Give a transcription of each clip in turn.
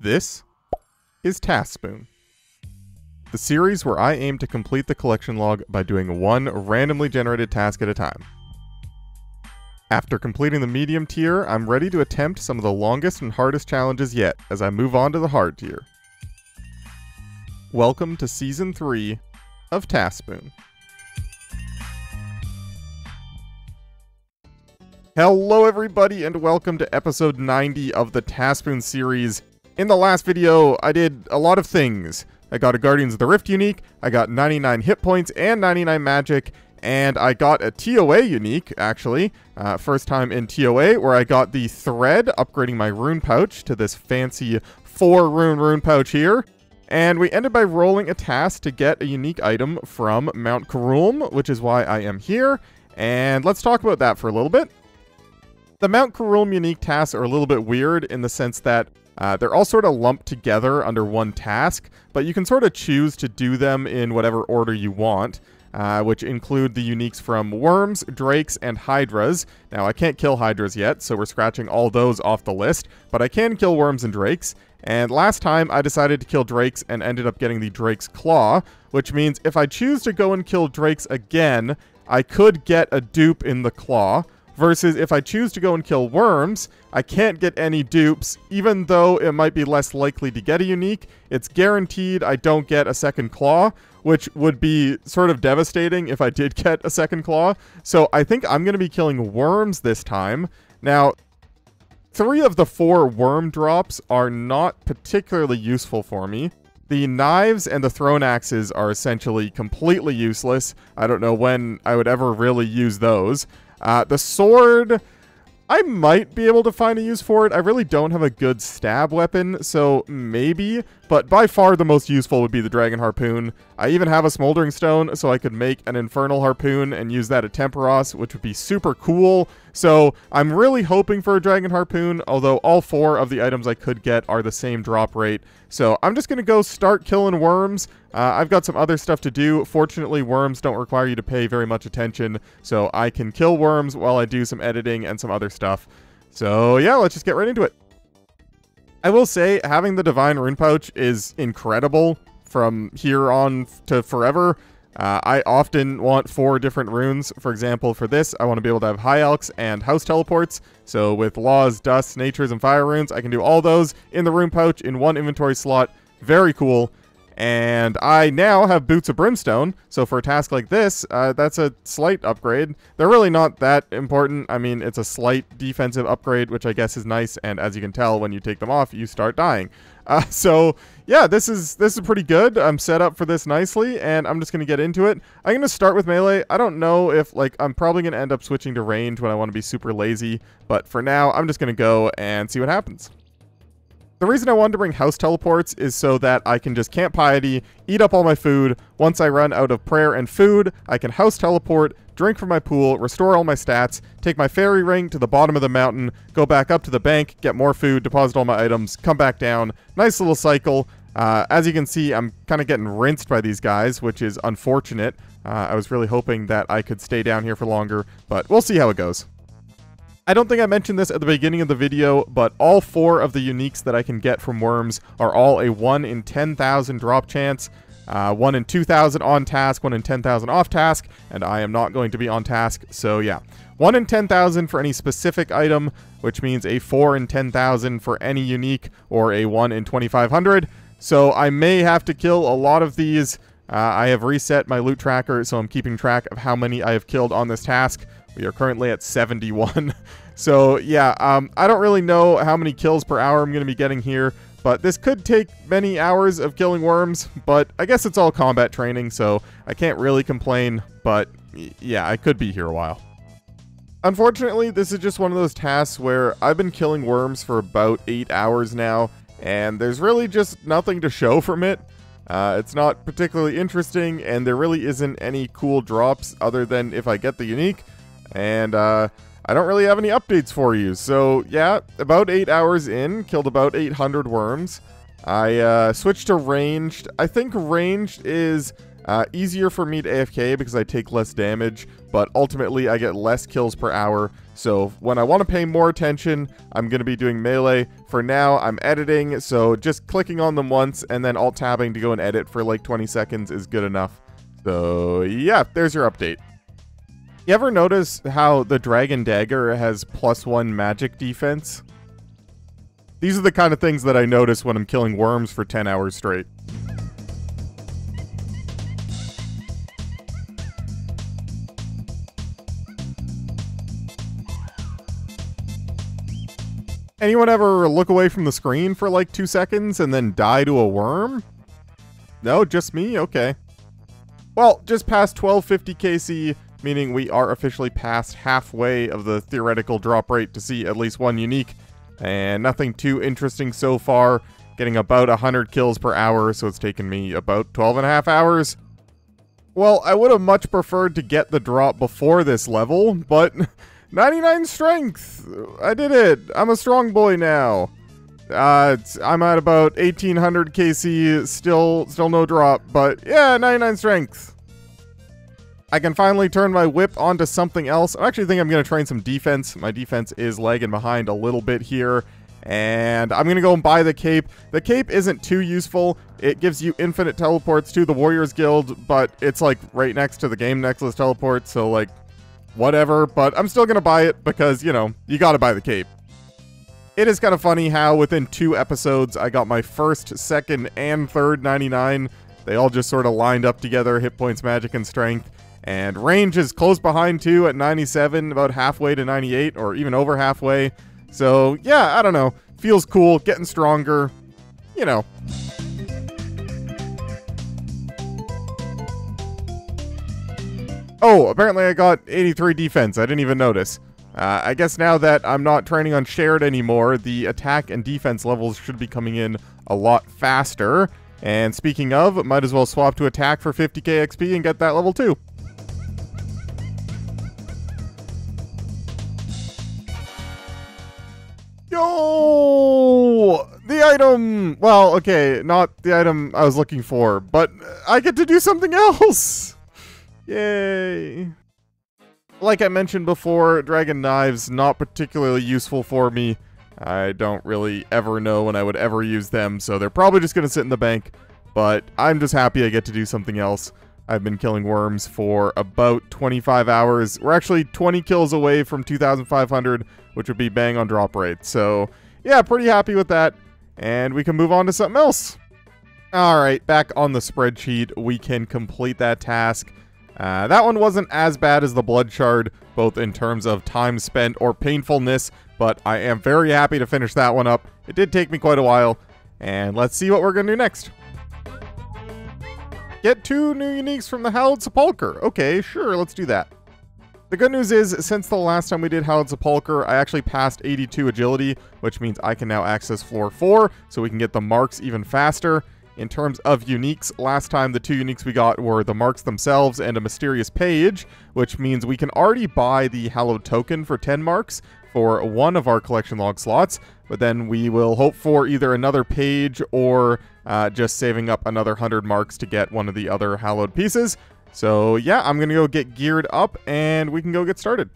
This is TaskSpoon, the series where I aim to complete the collection log by doing one randomly generated task at a time. After completing the medium tier, I'm ready to attempt some of the longest and hardest challenges yet as I move on to the hard tier. Welcome to Season 3 of TaskSpoon. Hello everybody and welcome to episode 90 of the TaskSpoon series. In the last video, I did a lot of things. I got a Guardians of the Rift unique, I got 99 hit points and 99 magic, and I got a TOA unique, actually. First time in TOA, where I got the thread, upgrading my rune pouch to this fancy 4-rune pouch here. And we ended by rolling a task to get a unique item from Mount Karulm, which is why I am here. And let's talk about that for a little bit. The Mount Karulm unique tasks are a little bit weird in the sense that they're all sort of lumped together under one task, but you can sort of choose to do them in whatever order you want, which include the uniques from Wyrms, Drakes, and Hydras. Now, I can't kill Hydras yet, so we're scratching all those off the list, but I can kill Wyrms and Drakes. And last time, I decided to kill Drakes and ended up getting the Drake's Claw, which means if I choose to go and kill Drakes again, I could get a dupe in the Claw. Versus if I choose to go and kill Wyrms, I can't get any dupes, even though it might be less likely to get a unique. It's guaranteed I don't get a second claw, which would be sort of devastating if I did get a second claw. So I think I'm going to be killing Wyrms this time. Now, 3 of the 4 worm drops are not particularly useful for me. The knives and the thrown axes are essentially completely useless. I don't know when I would ever really use those. The sword, I might be able to find a use for it. I really don't have a good stab weapon, so maybe. But by far the most useful would be the dragon harpoon. I even have a smoldering stone, so I could make an infernal harpoon and use that at Temperos, which would be super cool. So I'm really hoping for a dragon harpoon, although all 4 of the items I could get are the same drop rate. So I'm just going to go start killing Wyrms. I've got some other stuff to do. Fortunately, Wyrms don't require you to pay very much attention, so I can kill Wyrms while I do some editing and some other stuff. So yeah, let's just get right into it. I will say, having the Divine Rune Pouch is incredible from here on to forever. I often want 4 different runes. For example, for this, I want to be able to have High Elks and House Teleports. So with Laws, Dusts, Natures, and Fire runes, I can do all those in the Rune Pouch in one inventory slot. Very cool. And I now have Boots of Brimstone, so for a task like this, that's a slight upgrade. They're really not that important. I mean, it's a slight defensive upgrade, which I guess is nice, and as you can tell, when you take them off, you start dying. So, yeah, this is pretty good. I'm set up for this nicely, and I'm just going to get into it. I'm going to start with melee. I don't know if, I'm probably going to end up switching to range when I want to be super lazy, but for now, I'm just going to go and see what happens. The reason I wanted to bring House Teleports is so that I can just camp Piety, eat up all my food. Once I run out of prayer and food, I can House Teleport, drink from my pool, restore all my stats, take my fairy ring to the bottom of the mountain, go back up to the bank, get more food, deposit all my items, come back down. Nice little cycle. As you can see, I'm kind of getting rinsed by these guys, which is unfortunate. I was really hoping that I could stay down here for longer, but we'll see how it goes. I don't think I mentioned this at the beginning of the video, but all 4 of the uniques that I can get from Wyrms are all a 1 in 10,000 drop chance, 1 in 2,000 on task, 1 in 10,000 off task, and I am not going to be on task, so yeah. 1 in 10,000 for any specific item, which means a 4 in 10,000 for any unique, or a 1 in 2,500, so I may have to kill a lot of these. I have reset my loot tracker, so I'm keeping track of how many I have killed on this task. We are currently at 71. So, yeah, I don't really know how many kills per hour I'm going to be getting here, but this could take many hours of killing Wyrms, but I guess it's all combat training, so I can't really complain, but yeah, I could be here a while. Unfortunately, this is just one of those tasks where I've been killing Wyrms for about 8 hours now, and there's really just nothing to show from it. It's not particularly interesting, and there really isn't any cool drops other than if I get the unique. And I don't really have any updates for you. So yeah, about 8 hours in, killed about 800 Wyrms. I switched to ranged. I think ranged is Easier for me to AFK because I take less damage, but ultimately I get less kills per hour. So when I want to pay more attention, I'm going to be doing melee. For now, I'm editing, so just clicking on them once and then alt-tabbing to go and edit for like 20 seconds is good enough. So yeah, there's your update. You ever notice how the Dragon Dagger has +1 magic defense? These are the kind of things that I notice when I'm killing Wyrms for 10 hours straight. Anyone ever look away from the screen for like 2 seconds and then die to a worm? No, just me? Okay. Well, just past 1250 KC, meaning we are officially past halfway of the theoretical drop rate to see at least one unique. And nothing too interesting so far. Getting about 100 kills per hour, so it's taken me about 12.5 hours. Well, I would have much preferred to get the drop before this level, but 99 strength! I did it! I'm a strong boy now. I'm at about 1800 KC, still no drop, but yeah, 99 strength. I can finally turn my whip onto something else. I actually think I'm going to train some defense. My defense is lagging behind a little bit here. And I'm going to go and buy the cape. The cape isn't too useful. It gives you infinite teleports to the Warriors Guild, but it's like right next to the game Nexus teleport, so like, whatever. But I'm still going to buy it because, you know, you got to buy the cape. It is kind of funny how within 2 episodes, I got my first, second, and third 99. They all just sort of lined up together, hit points, magic, and strength. And range is close behind too at 97, about halfway to 98, or even over halfway. So yeah, I don't know. Feels cool, getting stronger, you know. Oh, apparently I got 83 defense. I didn't even notice. I guess now that I'm not training on shared anymore, the attack and defense levels should be coming in a lot faster. And speaking of, might as well swap to attack for 50k XP and get that level 2. Yo! The item! Well, okay, not the item I was looking for, but I get to do something else! Yay! Like I mentioned before, Dragon Knives, not particularly useful for me. I don't really ever know when I would ever use them, so they're probably just going to sit in the bank. But I'm just happy I get to do something else. I've been killing Wyrms for about 25 hours. We're actually 20 kills away from 2,500, which would be bang on drop rate. So, yeah, pretty happy with that. And we can move on to something else. Alright, back on the spreadsheet, we can complete that task. That one wasn't as bad as the Blood Shard, both in terms of time spent or painfulness, but I am very happy to finish that one up. It did take me quite a while, and let's see what we're going to do next. Get 2 new uniques from the Hallowed Sepulchre. Okay, sure, let's do that. The good news is, since the last time we did Hallowed Sepulchre, I actually passed 82 agility, which means I can now access floor 4, so we can get the marks even faster. In terms of uniques, last time the 2 uniques we got were the marks themselves and a mysterious page, which means we can already buy the Hallowed token for 10 marks for one of our collection log slots, but then we will hope for either another page or just saving up another 100 marks to get one of the other Hallowed pieces. So yeah, I'm going to go get geared up and we can go get started.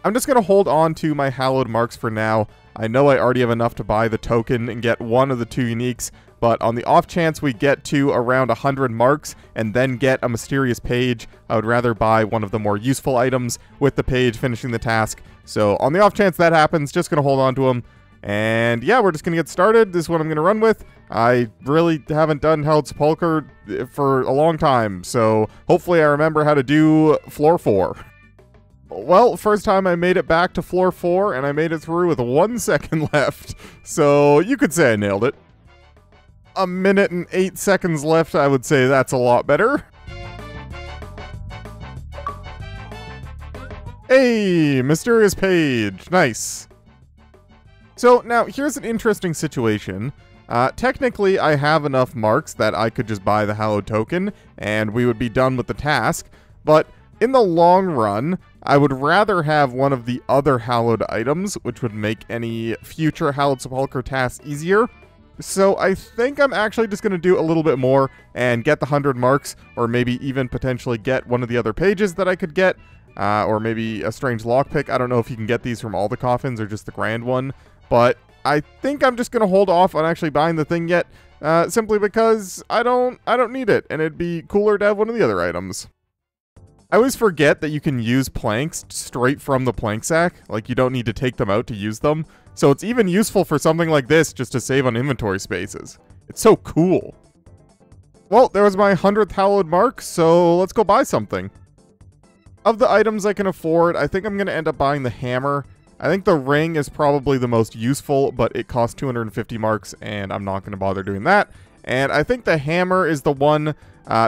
I'm just going to hold on to my Hallowed marks for now. I know I already have enough to buy the token and get one of the 2 uniques, but on the off chance we get to around 100 marks and then get a mysterious page, I would rather buy one of the more useful items with the page finishing the task. So on the off chance that happens, just going to hold on to them. And yeah, we're just going to get started. This is what I'm going to run with. I really haven't done Hallowed Sepulchre for a long time, so hopefully I remember how to do floor 4. Well, first time I made it back to floor 4, and I made it through with 1 second left. So you could say I nailed it. 1 minute and 8 seconds left, I would say that's a lot better. Hey, mysterious page. Nice. So now, here's an interesting situation. Technically, I have enough marks that I could just buy the Hallowed token, and we would be done with the task, but in the long run, I would rather have one of the other Hallowed items, which would make any future Hallowed Sepulchre tasks easier. So I think I'm actually just going to do a little bit more and get the 100 marks, or maybe even potentially get one of the other pages that I could get, or maybe a strange lockpick. I don't know if you can get these from all the coffins or just the grand one, but I think I'm just going to hold off on actually buying the thing yet, simply because I don't need it, and it'd be cooler to have one of the other items. I always forget that you can use planks straight from the plank sack. Like, you don't need to take them out to use them. So it's even useful for something like this just to save on inventory spaces. It's so cool. Well, there was my 100th Hallowed mark, so let's go buy something. Of the items I can afford, I think I'm going to end up buying the hammer. I think the ring is probably the most useful, but it costs 250 marks, and I'm not going to bother doing that. And I think the hammer is the one...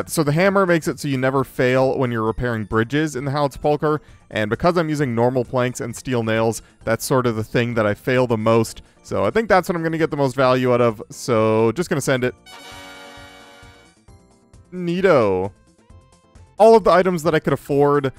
so the hammer makes it so you never fail when you're repairing bridges in the Hallowed sepulchre, and because I'm using normal planks and steel nails, that's sort of the thing that I fail the most. So I think that's what I'm going to get the most value out of, so just going to send it. Neato. All of the items that I could afford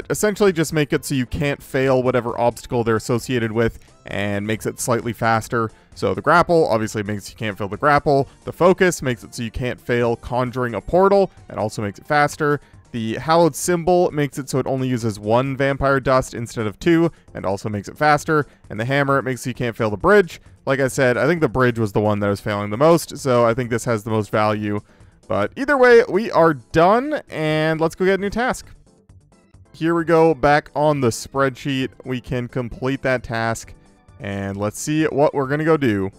essentially just make it so you can't fail whatever obstacle they're associated with, and makes it slightly faster. So the grapple obviously makes you can't fail the grapple. The focus makes it so you can't fail conjuring a portal, and also makes it faster. The Hallowed symbol makes it so it only uses 1 vampire dust instead of 2, and also makes it faster. And the hammer, it makes so you can't fail the bridge. Like I said, I think the bridge was the one that was failing the most, so I think this has the most value. But either way, we are done, and let's go get a new task. Here we go, back on the spreadsheet. We can complete that task, and let's see what we're going to go do.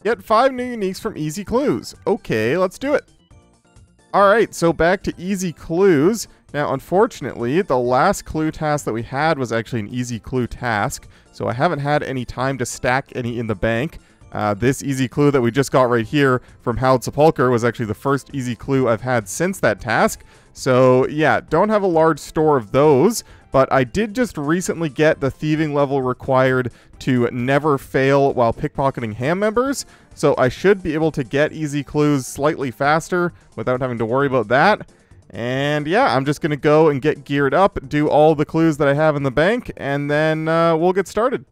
Get 5 new uniques from Easy Clues. Okay, let's do it. Alright, so back to Easy Clues. Now, unfortunately, the last clue task that we had was actually an Easy Clue task, so I haven't had any time to stack any in the bank. This easy clue that we just got right here from Hallowed Sepulchre was actually the first easy clue I've had since that task. So yeah, don't have a large store of those, but I did just recently get the thieving level required to never fail while pickpocketing ham members. So I should be able to get easy clues slightly faster without having to worry about that. And yeah, I'm just going to go and get geared up, do all the clues that I have in the bank, and then we'll get started.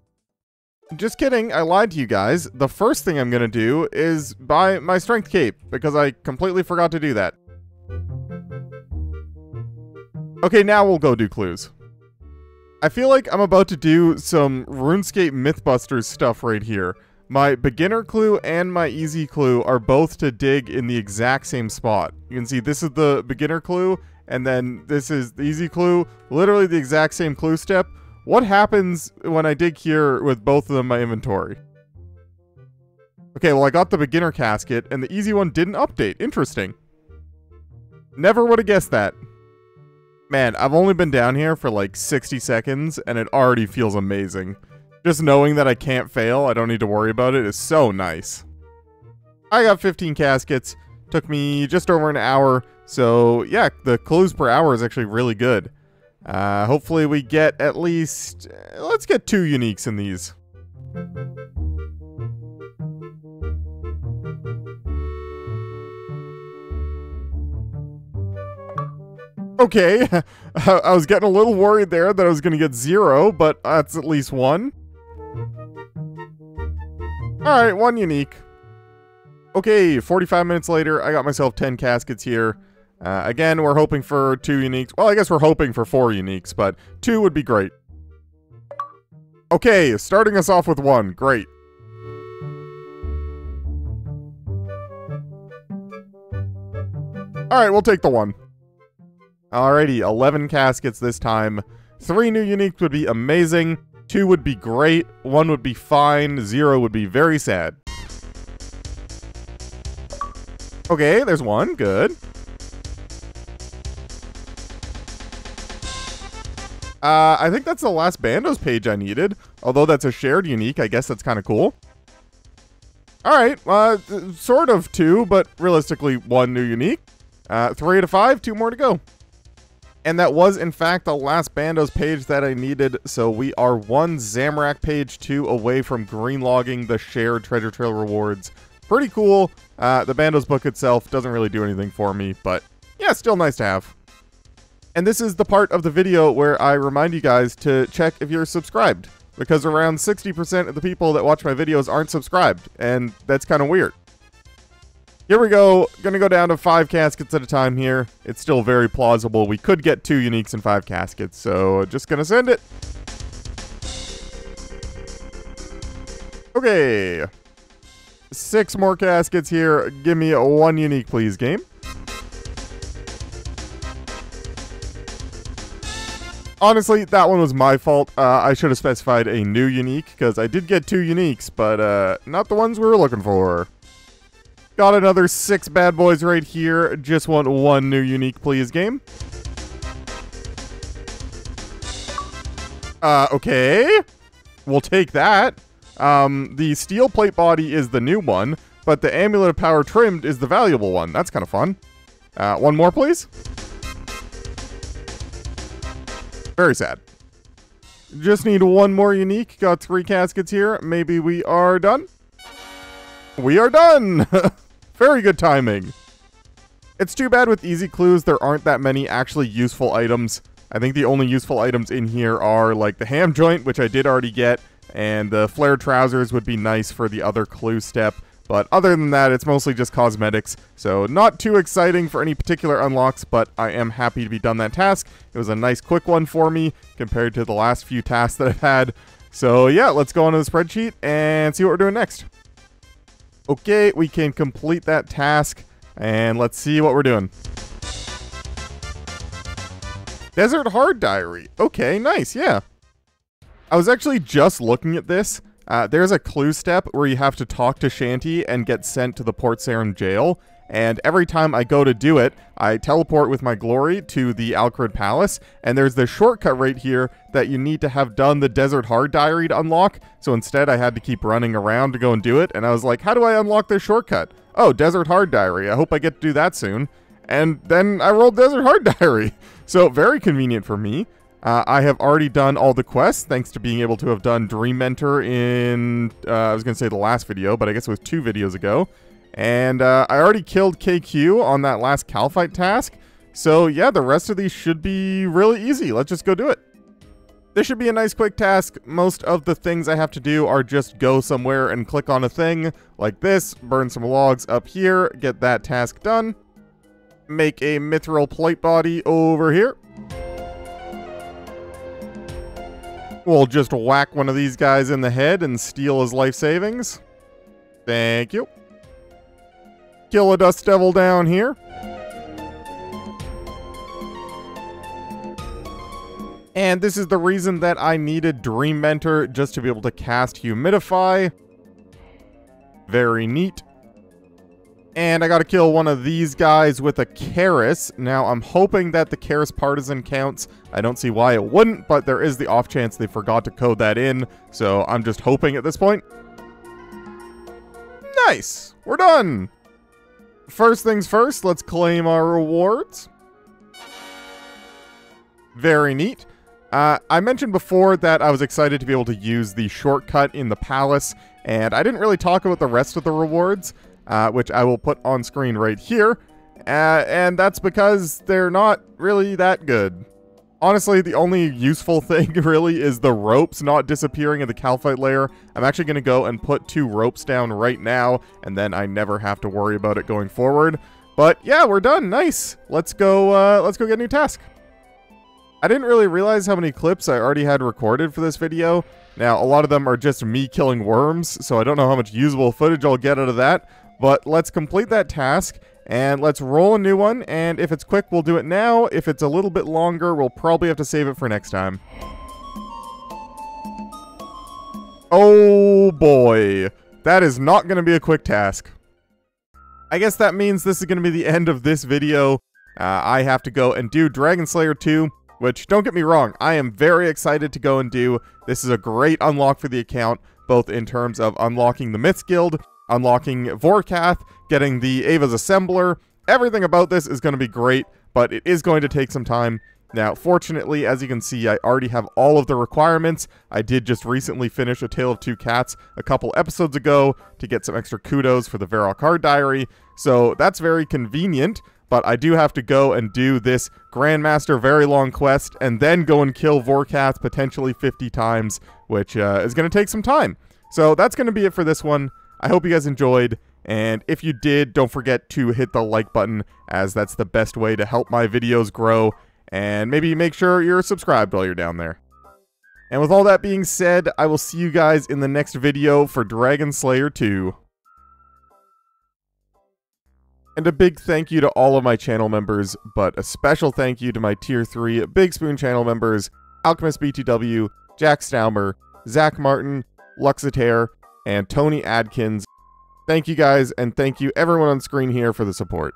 Just kidding, I lied to you guys. The first thing I'm going to do is buy my strength cape, because I completely forgot to do that. Okay, now we'll go do clues. I feel like I'm about to do some RuneScape Mythbusters stuff right here. My beginner clue and my easy clue are both to dig in the exact same spot. You can see this is the beginner clue, and then this is the easy clue, literally the exact same clue step. What happens when I dig here with both of them in my inventory? Okay, well, I got the beginner casket, and the easy one didn't update. Interesting. Never would have guessed that. Man, I've only been down here for like 60 seconds, and it already feels amazing. Just knowing that I can't fail, I don't need to worry about it, is so nice. I got 15 caskets. Took me just over an hour, so yeah, the clues per hour is actually really good. Hopefully we get at least... let's get 2 uniques in these. Okay, I was getting a little worried there that I was going to get 0, but that's at least 1. Alright, 1 unique. Okay, 45 minutes later, I got myself 10 caskets here. Again, we're hoping for 2 uniques. Well, I guess we're hoping for 4 uniques, but 2 would be great. Okay, starting us off with 1. Great. Alright, we'll take the 1. Alrighty, 11 caskets this time. 3 new uniques would be amazing. 2 would be great. 1 would be fine. 0 would be very sad. Okay, there's 1. Good. I think that's the last Bandos page I needed. Although that's a shared unique, I guess that's kind of cool. Alright, sort of 2, but realistically 1 new unique. 3 out of 5, 2 more to go. And that was, in fact, the last Bandos page that I needed, so we are 1 Zamorak page 2 away from greenlogging the shared treasure trail rewards. Pretty cool. The Bandos book itself doesn't really do anything for me, but yeah, still nice to have. And this is the part of the video where I remind you guys to check if you're subscribed. because around 60% of the people that watch my videos aren't subscribed, and that's kind of weird. Here we go. Gonna go down to 5 caskets at a time here. It's still very plausible. We could get 2 uniques and 5 caskets, so just gonna send it. Okay. 6 more caskets here. Give me a 1 unique, please, game. Honestly, that one was my fault. I should have specified a new unique, because I did get 2 uniques, but not the ones we were looking for. Got another 6 bad boys right here. Just want 1 new unique, please, game. Okay. We'll take that. The steel plate body is the new one, but the amulet of power trimmed is the valuable one. That's kind of fun. 1 more, please. Very sad. Just need 1 more unique. Got 3 caskets here. Maybe we are done. We are done! Very good timing. It's too bad with easy clues there aren't that many actually useful items. I think the only useful items in here are like the ham joint, which I did already get, and the flared trousers would be nice for the other clue step. But other than that, it's mostly just cosmetics, so not too exciting for any particular unlocks, but I am happy to be done that task. It was a nice quick one for me compared to the last few tasks that I've had. So yeah, let's go on to the spreadsheet and see what we're doing next. Okay, we can complete that task, and let's see what we're doing. Desert Hard Diary. Okay, nice, yeah. I was actually just looking at this. There's a clue step where you have to talk to Shanty and get sent to the Port Sarim jail, and every time I go to do it, I teleport with my glory to the Alcrid Palace, and there's this shortcut right here that you need to have done the Desert Hard Diary to unlock, so instead I had to keep running around to go and do it, and I was like, how do I unlock this shortcut? Oh, Desert Hard Diary, I hope I get to do that soon. And then I rolled Desert Hard Diary, so very convenient for me. I have already done all the quests, thanks to being able to have done Dream Mentor in, I was going to say the last video, but I guess it was 2 videos ago. And I already killed KQ on that last Cal fight task. So yeah, the rest of these should be really easy. Let's just go do it. This should be a nice quick task. Most of the things I have to do are just go somewhere and click on a thing like this, burn some logs up here, get that task done. Make a mithril plate body over here. We'll just whack one of these guys in the head and steal his life savings. Thank you. Kill a dust devil down here. And this is the reason that I needed Dream Mentor, just to be able to cast Humidify. Very neat. And I gotta kill one of these guys with a Karis. Now, I'm hoping that the Karis Partisan counts. I don't see why it wouldn't, but there is the off chance they forgot to code that in, so I'm just hoping at this point. Nice! We're done! First things first, let's claim our rewards. Very neat. I mentioned before that I was excited to be able to use the shortcut in the palace, and I didn't really talk about the rest of the rewards. Which I will put on screen right here, and that's because they're not really that good. Honestly, the only useful thing really is the ropes not disappearing in the Calphite layer. I'm actually going to go and put 2 ropes down right now, and then I never have to worry about it going forward. But yeah, we're done. Nice. Let's go get a new task. I didn't really realize how many clips I already had recorded for this video. Now, a lot of them are just me killing worms, so I don't know how much usable footage I'll get out of that. But let's complete that task, and let's roll a new one, and if it's quick, we'll do it now. If it's a little bit longer, we'll probably have to save it for next time. Oh boy, that is not going to be a quick task. I guess that means this is going to be the end of this video. I have to go and do Dragon Slayer 2, which, don't get me wrong, I am very excited to go and do. This is a great unlock for the account, both in terms of unlocking the Myths Guild, unlocking Vorkath, getting the Ava's Assembler. Everything about this is going to be great, but it is going to take some time. Now, fortunately, as you can see, I already have all of the requirements. I did just recently finish A Tale of Two Cats a couple episodes ago to get some extra kudos for the Varrock Hard Diary, so that's very convenient. but I do have to go and do this Grandmaster very long quest, and then go and kill Vorkath potentially 50 times, which is going to take some time. So that's going to be it for this one. I hope you guys enjoyed, and if you did, don't forget to hit the like button, as that's the best way to help my videos grow, and maybe make sure you're subscribed while you're down there. And with all that being said, I will see you guys in the next video for Dragon Slayer 2. And a big thank you to all of my channel members, but a special thank you to my Tier 3 Big Spoon channel members, Alchemist BTW, Jack Staumer, Zach Martin, Luxitaire, and Tony Adkins. Thank you guys, and thank you everyone on screen here for the support.